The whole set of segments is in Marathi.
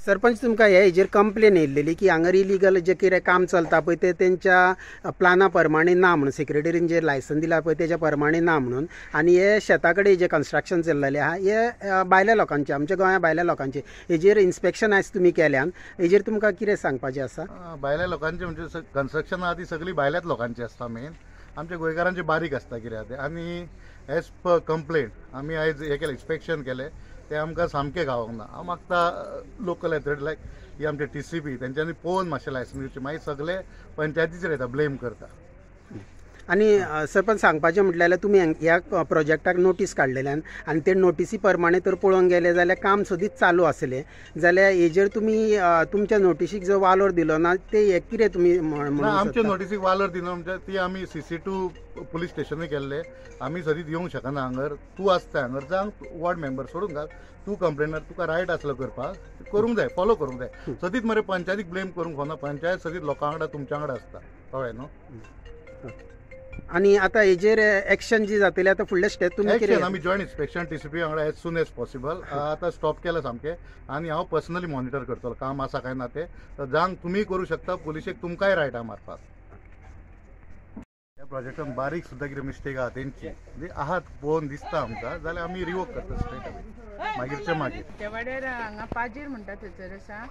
सरपंच तुमकां हेजेर कंप्लेन येयल्लेली की हांगर इलिगल जे कितें काम चलता पळय ते तेंच्या प्लाना प्रमाणे ना म्हणून सेक्रेटरीन जे लायसन दिला पळय तेच्या प्रमाणे ना म्हणून आनी हे शेता कडेन जे कन्स्ट्रक्शन चल्लेलें आहा हे भायल्या लोकांचे आमच्या गोंया भायल्या लोकांचे हेजेर इन्स्पेक्शन आयज तुमी केल्यान हेजेर तुमकां कितें सांगपाचें आसा? भायल्या लोकांचे म्हणजे कन्स्ट्रक्शन आहा ती सगळी भायल्याच लोकांची आसता मेन आमच्या गोंयकारांचे बारीक आसता कितें आहा तें आनी एज पर कंप्लेंट आमी आयज हें केलें इन्स्पेक्शन केलें ते आमकां सामकें गावोंक ना हांव मागता लोकल एथॉरिटी लायक ही आमचे TCP तेंच्यांनी पळोवन मातशें लायसन दिवचें मागीर सगळे पंचायतीचेर येता ब्लेम करता. आनी सरपंच सांगपाचें म्हटल्यार तुमी ह्या प्रोजेक्टाक नोटीस काडलेल्यान आनी ते नोटिसी प्रमाणे तर पळोवंक गेले जाल्यार काम सदींच चालू आसलें जाल्यार हेजेर तुमी तुमच्या नोटिसीक जो वालोर दिलो ना ते हे कितें तुमी आमच्या नोटिसीक वालोर दिना म्हणजे ती आमी CC2 पुलीस स्टेशनूय केल्ले आमी सदींच येवंक शकना हांगर तूं आसता हांगर जावं वॉर्ड मेंबर सोडून घाल तूं कंप्लेनर तुका रायट आसलो करपाक करूंक जाय फॉलो करूंक जाय सदींच मरे पंचायतीक ब्लेम करूंक फावना पंचायत सदींच लोकां वांगडा तुमच्या वांगडा आसता कळ्ळें न्हू. आनी आतां हेजेर एक्शन जी जातली आतां फुडले स्टेप तुमी कितें आमी जॉयंट इन्स्पेक्शन TCP वांगडा एज सून एज पॉसिबल आतां स्टॉप केला सामकें आनी हांव पर्सनली मॉनिटर करतलो काम आसा काय ना तें जांक तुमी करूं शकता पुलिशेक तुमकांय रायट आहा मारपाक. ह्या प्रोजेक्टान बारीक सुद्दां कितें मिस्टेक आहा तेंची म्हणजे आहात पळोवन दिसता आमकां जाल्यार आमी रिवोक करता स्ट्रेट अवे मागीरचे मागीर. त्या वाड्यार हांगा पाजीर म्हणटा थंयसर आसा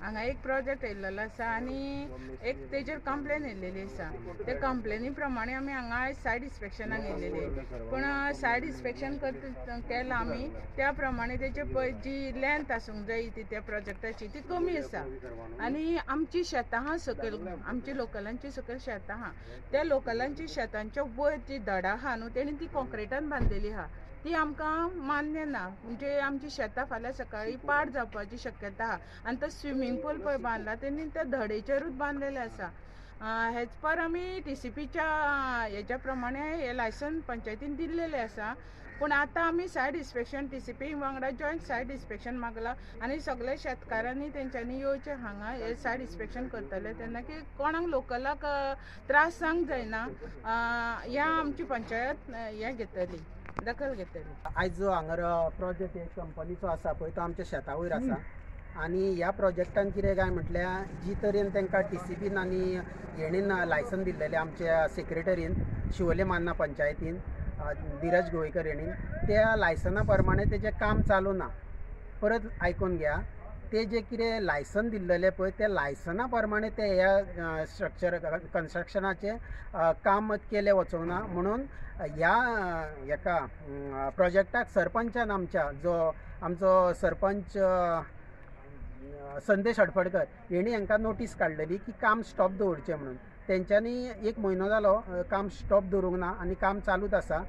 हांगा एक प्रोजेक्ट येयल्लो आसा आनी एक तेजेर कंप्लेन येयल्लेली आसा त्या कंप्लेनी प्रमाणे आमी हांगा आयज सायड इन्स्पेक्शनाक येयल्लेली पूण सायड इन्स्पेक्शन केलां आमी त्या प्रमाणे तेजे पळय जी लेंथ आसूंक जाय ती त्या प्रोजेक्टाची ती कमी आसा आनी आमची शेतां आहा सकयल आमची लोकलांची सकयल शेतां आहा त्या लोकलांची शेतांच्या वयर जी धडा आहा न्हू तेणी ती कॉन्क्रिटान बांदलेली आहा ती आमकां मान्य ना म्हणजे आमची शेतां फाल्यां सकाळी पाड जावपाची शक्यता आहा आनी तो स्विमींग पूल पळय बांदला तेणी त्या धडेचेरूच बांदलेले आसा. हेज पर आमी TCPच्या हेच्या प्रमाणे हे लायसन पंचायतीन दिल्लेले आसा पूण आतां आमी सायड इन्स्पेक्शन TCP वांगडा जॉयंट सायड इन्स्पेक्शन मागला आनी सगळे शेतकारांनी तेंच्यांनी येवचें हांगा हे सायड इन्स्पेक्शन करतले तेन्ना की कोणाक लोकलाक त्रास जावंक जायना ह्या आमची पंचायत हें घेतली दखल घेतली. आयज जो हांगर प्रोजेक्ट एक कंपनीचो आसा पळय तो आमच्या शेता वयर आसा आनी ह्या प्रोजेक्टान कितें काय म्हटल्यार जी तरेन तांकां TCPन आनी हेणीन लायसन दिल्लेलें आमच्या सेक्रेटरीन शिवोले मान्ना पंचायतीन धीरज गोवेकर हेणीन त्या लायसना प्रमाणे तेजें काम चालू ना. परत आयकून घ्या ते जे कितें लायसन दिल्लेलें पळय त्या लायसना प्रमाणे ते ह्या स्ट्रक्चर कन्स्ट्रक्शनाचें काम केलें वचोंक ना म्हणून ह्या हेका प्रोजेक्टाक सरपंचान आमच्या जो आमचो सरपंच संदेश हडफडकर हेणी हांकां नोटीस काडलेली की काम स्टॉप दवरचें म्हणून तेंच्यांनी 1 म्हयनो जालो काम स्टॉप दवरूंक ना आनी काम चालूच आसा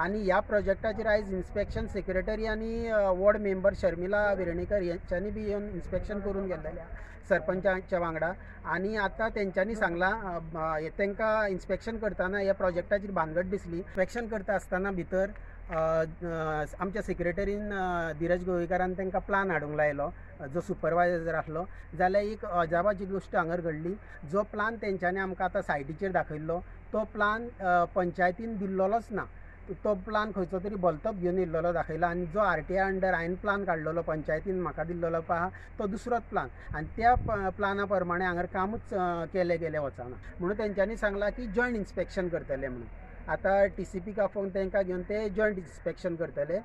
आनी ह्या प्रोजेक्टाचेर आयज इन्स्पेक्शन सेक्रेटरी आनी वॉर्ड मेंबर शर्मिला वेर्णेकर यांच्यांनी बी येवन इन्स्पेक्शन करून गेल्लेलें सरपंचाच्या वांगडा आनी आतां तेंच्यांनी सांगलां तांकां इन्स्पेक्शन करतना ह्या प्रोजेक्टाचेर भानगड दिसली इन्स्पेक्शन करता आसतना भितर आमच्या सेक्रेटरीन धीरज गोवेकरान तांकां प्लान हाडूंक लायलो जो सुपरवायझर आसलो जाल्यार एक अजापाची गोश्ट हांगर घडली जो प्लान तेंच्यांनी आमकां आतां सायटीचेर दाखयल्लो तो प्लान पंचायतीन दिल्लोच ना तो प्लान खंयचो तरी बलतब घेवन येयल्लो दाखयला आनी जो RTI अंडर हांवें प्लान काडलेलो पंचायतीन म्हाका दिल्लो आहा तो दुसरोच प्लान आनी त्या प्लाना प्रमाणे हांगर कामूच केलें गेलें वचना म्हणून तेंच्यांनी सांगलां की जॉयंट इन्स्पेक्शन करतले म्हणून आतां TCP आफोवन तांकां घेवन ते जॉयंट इन्स्पेक्शन करतले.